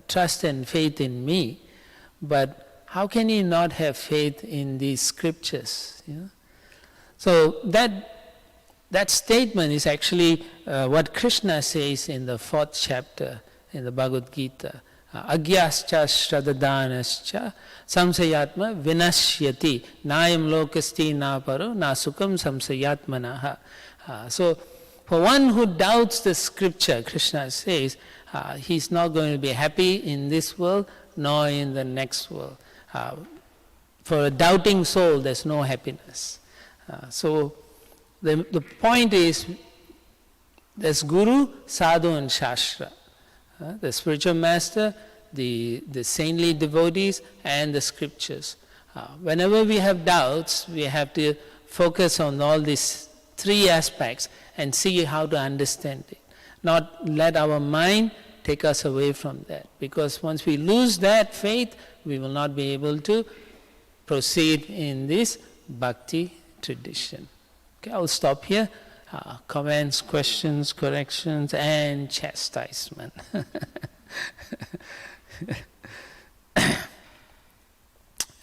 trust and faith in me, but how can he not have faith in these scriptures? So that statement is actually what Krishna says in the 4th chapter in the Bhagavad Gita. Agyascha shradadhanascha samsayatma vinashyati nayam lokasti na paro na sukham samsayatmanaha. So for one who doubts the scripture, Krishna says, he's not going to be happy in this world nor in the next world. For a doubting soul, there's no happiness. So the point is, there's Guru, Sadhu and Shastra. The spiritual master, the saintly devotees and the scriptures. Whenever we have doubts, we have to focus on all these 3 aspects and see how to understand it. Not let our mind take us away from that. Because once we lose that faith, we will not be able to proceed in this bhakti tradition. Okay, I'll stop here. Comments, questions, corrections, and chastisement.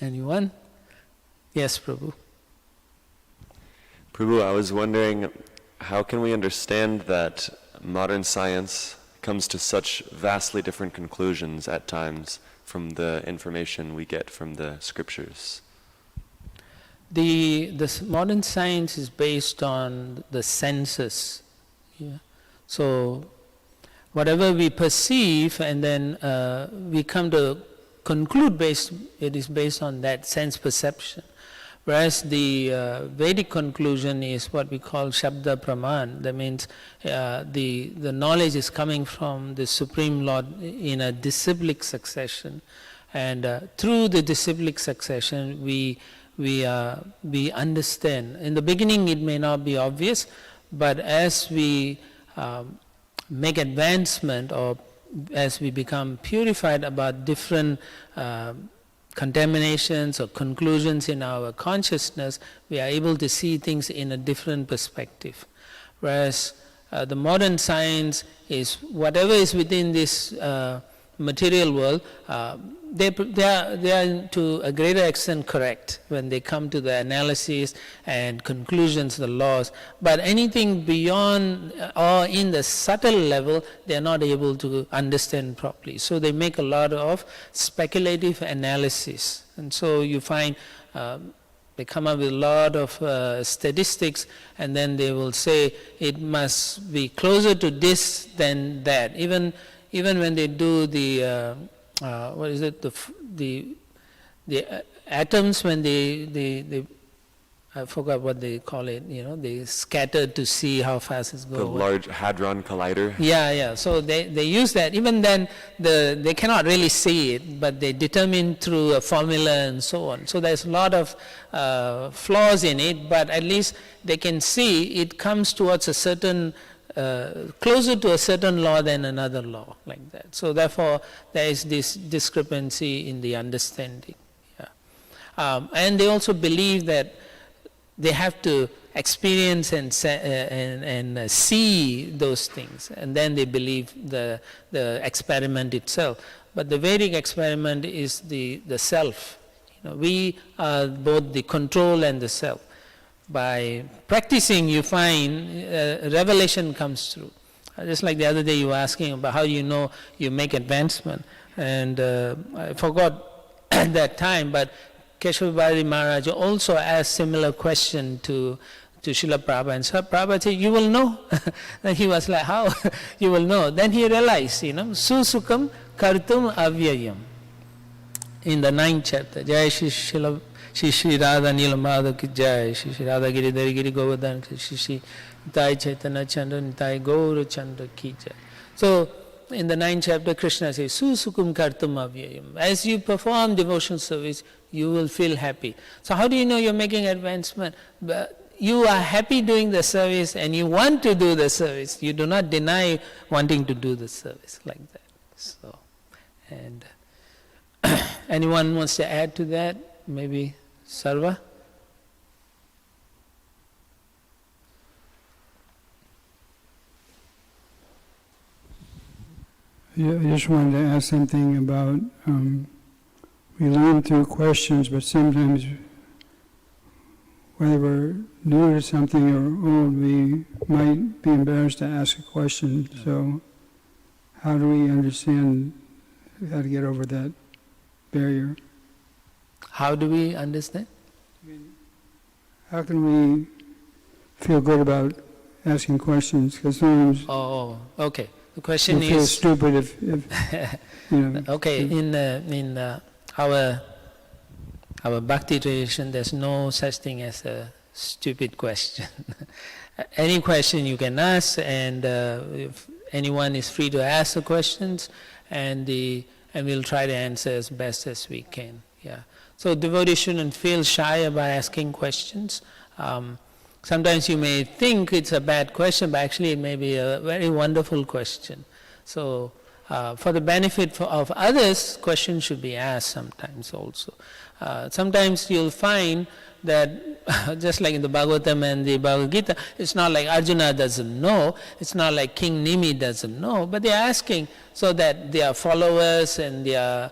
Anyone? Yes, Prabhu. Prabhu, I was wondering, how can we understand that modern science comes to such vastly different conclusions at times from the information we get from the scriptures? The modern science is based on the senses. Yeah? So whatever we perceive and then we come to conclude it is based on that sense perception. Whereas the Vedic conclusion is what we call Shabda Praman. That means the knowledge is coming from the Supreme Lord in a disciplic succession. And through the disciplic succession we understand. In the beginning it may not be obvious, but as we make advancement or as we become purified about different contaminations or conclusions in our consciousness, we are able to see things in a different perspective. Whereas the modern science is whatever is within this material world, they are to a greater extent correct when they come to the analysis and conclusions, the laws. But anything beyond or in the subtle level, they are not able to understand properly. So they make a lot of speculative analysis. And so you find they come up with a lot of statistics, and then they will say it must be closer to this than that. Even when they do the the atoms, when they I forgot what they call it, they scatter to see how fast it's going. The Large Hadron Collider? Yeah. So they use that. Even then, they cannot really see it, but they determine through a formula and so on. So there's a lot of flaws in it, but at least they can see it comes towards a certain closer to a certain law than another law, like that. So therefore, there is this discrepancy in the understanding. Yeah. And they also believe that they have to experience and see those things, and then they believe the experiment itself. But the Vedic experiment is the self. We are both the control and the self. By practicing, you find revelation comes through. Just like the other day you were asking about how you know you make advancement. And I forgot at that time, but Keshav Bharati Maharaj also asked similar question to to Srila Prabhupada, and Srila Prabhupada said, you will know. Then he was like, how? You will know. Then he realized, susukam kartum avyayam. In the 9th chapter, Jai Shri Radha Nilamada ki Jai, Shri Radha Giridhari Giri Govardhan, Shri Nitai Chaitanya Chandra, Nitai Gaura Chandra ki Jai. So, in the 9th chapter, Krishna says, Susukum kartum avyayam. As you perform devotional service, you will feel happy. So how do you know you're making advancement? You are happy doing the service and you want to do the service. You do not deny wanting to do the service like that. So, and anyone wants to add to that? Maybe Sarva? Yeah, I just wanted to ask something about, we learn through questions, but sometimes whether we're new to something or old, we might be embarrassed to ask a question. So how do we understand how to get over that barrier? How do we understand? How can we feel good about asking questions? Because sometimes Okay. The question we feel is stupid if okay. In our bhakti tradition, there's no such thing as a stupid question. Any question you can ask, and if anyone is free to ask the questions, and we'll try to answer as best as we can. Yeah. So devotees shouldn't feel shy about asking questions. Sometimes you may think it's a bad question, but actually it may be a very wonderful question. So for the benefit of others, questions should be asked sometimes also. Sometimes you'll find that just like in the Bhagavatam and the Bhagavad Gita, it's not like Arjuna doesn't know, it's not like King Nimi doesn't know, but they're asking so that their followers and their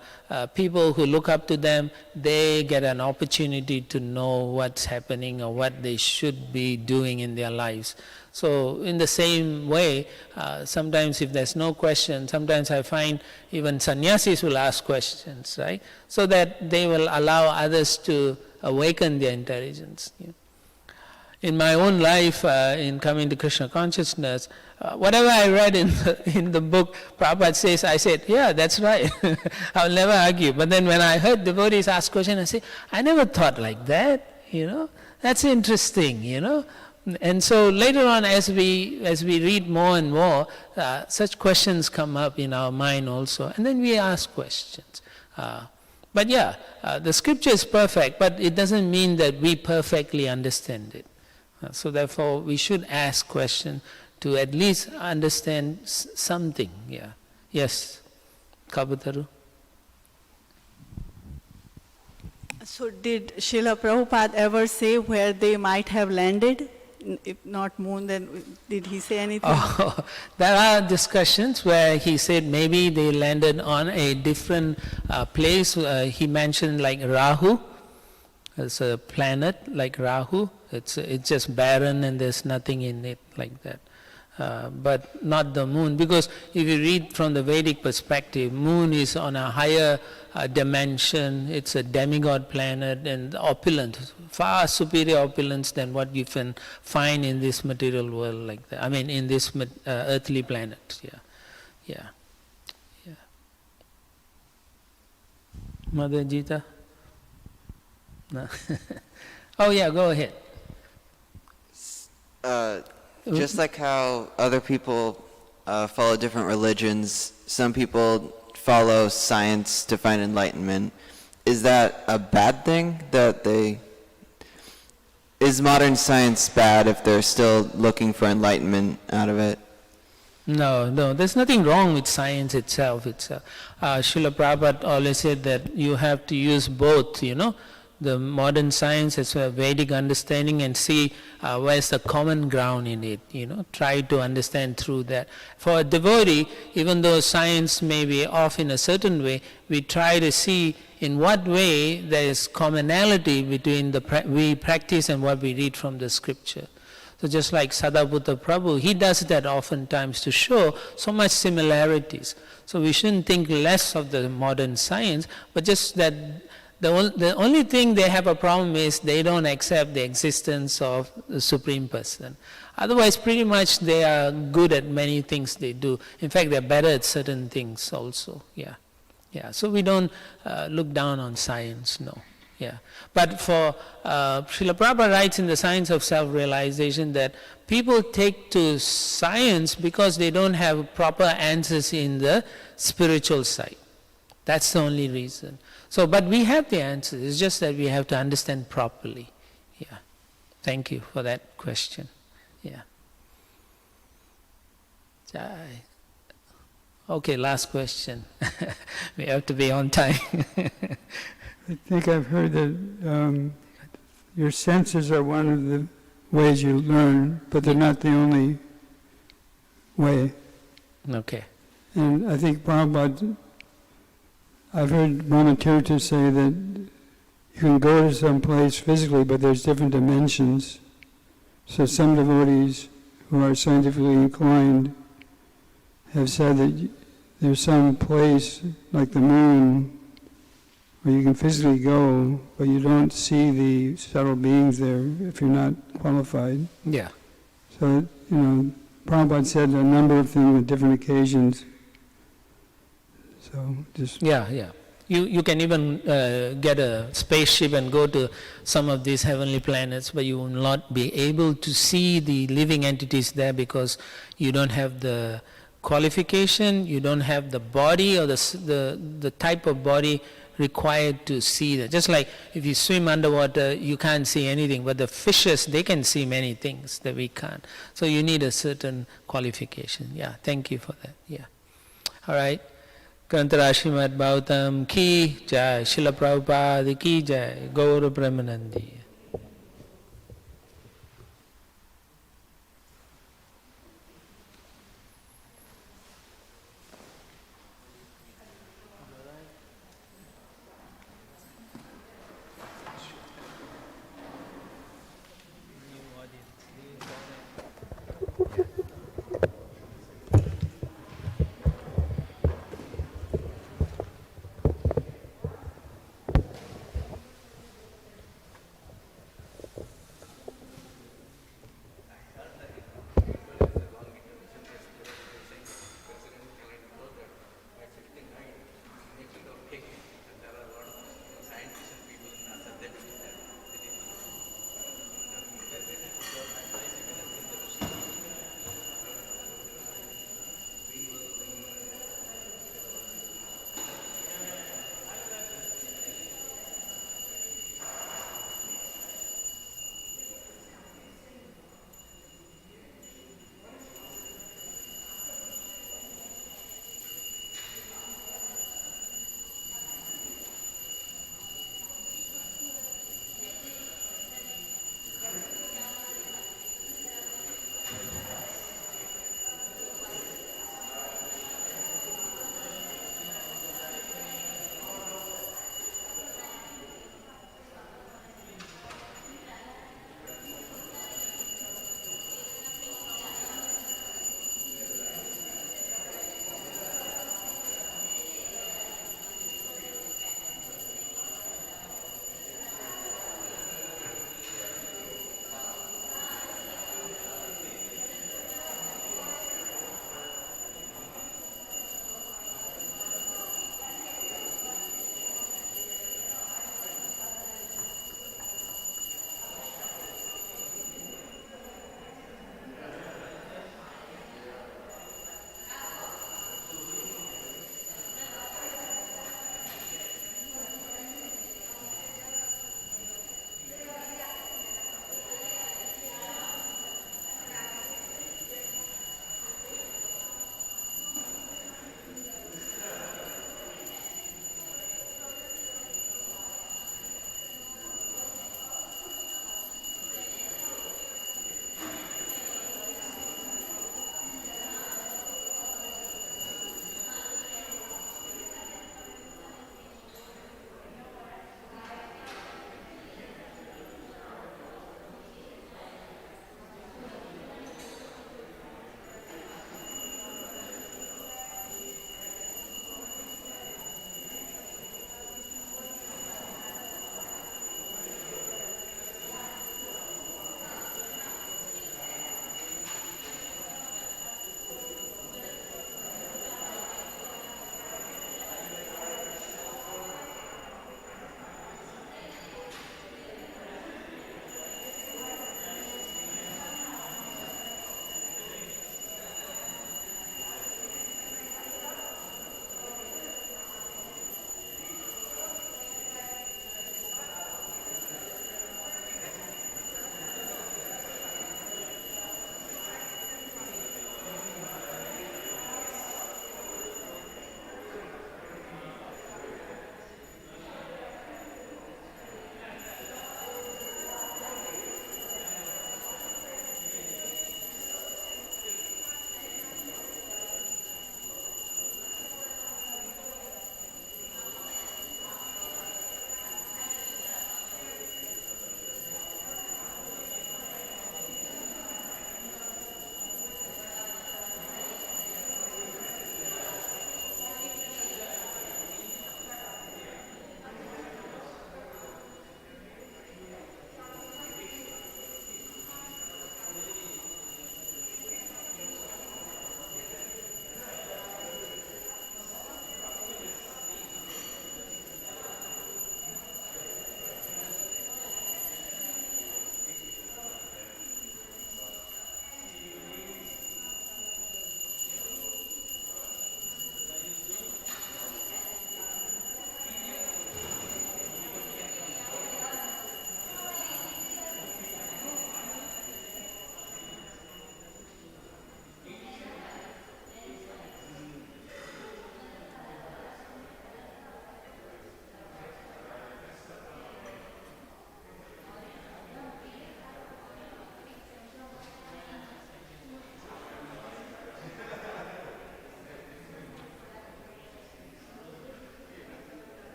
people who look up to them, they get an opportunity to know what's happening or what they should be doing in their lives. So in the same way, sometimes if there's no question, sometimes I find even sannyasis will ask questions, right? So that they will allow others to awaken their intelligence. Yeah. In my own life, in coming to Krishna consciousness, whatever I read in the book, Prabhupada says, I said, yeah, that's right. I'll never argue. But then when I heard devotees ask questions, I say, I never thought like that, That's interesting, And so later on, as we read more and more, such questions come up in our mind also, and then we ask questions. But yeah, the scripture is perfect, but it doesn't mean that we perfectly understand it. So therefore, we should ask questions to at least understand something. Yeah. Yes, Kabutaru. So did Srila Prabhupada ever say where they might have landed? If not moon, then did he say anything? There are discussions where he said maybe they landed on a different place. He mentioned like Rahu. It's a planet like Rahu. It's just barren and there's nothing in it like that. But not the moon, because if you read from the Vedic perspective, moon is on a higher dimension. It's a demigod planet and opulent, far superior opulence than what you can find in this material world like that. I mean, in this earthly planet. Yeah. Mother Jita? No. Oh yeah, go ahead. Just like how other people follow different religions, some people follow science to find enlightenment. Is that a bad thing that is modern science bad if they're still looking for enlightenment out of it? No, there's nothing wrong with science itself. Srila Prabhupada always said that you have to use both, the modern science as well, Vedic understanding, and see where's the common ground in it, try to understand through that. For a devotee, even though science may be off in a certain way, we try to see in what way there is commonality between we practice and what we read from the scripture. So just like Sadaputta Prabhu, he does that oftentimes to show so much similarities. So we shouldn't think less of the modern science, but just that The only thing they have a problem is they don't accept the existence of the Supreme Person. Otherwise, pretty much they are good at many things they do. In fact, they're better at certain things also. Yeah. So we don't look down on science, no. Yeah. But for Srila Prabhupada writes in the Science of Self-Realization that people take to science because they don't have proper answers in the spiritual side. That's the only reason. So, but we have the answers. It's just that we have to understand properly. Yeah. Thank you for that question. Yeah. Jai. Okay, last question. We have to be on time. I think I've heard that your senses are one of the ways you learn, but they're not the only way. Okay. And I think Prabhupada, I've heard Brahmatirtha say that you can go to some place physically, but there's different dimensions. So some devotees who are scientifically inclined have said that there's some place like the moon where you can physically go, but you don't see the subtle beings there if you're not qualified. Yeah. So, Prabhupada said a number of things at different occasions. So just... Yeah. You can even get a spaceship and go to some of these heavenly planets, but you will not be able to see the living entities there because you don't have the qualification, you don't have the body or the type of body required to see that. Just like if you swim underwater, you can't see anything, but the fishes, they can see many things that we can't. So you need a certain qualification. Yeah, thank you for that. Yeah. All right. Grantara Srimad Bhagavatam ki jai, Srila Prabhupada ki jai, Gaura Brahmanandi.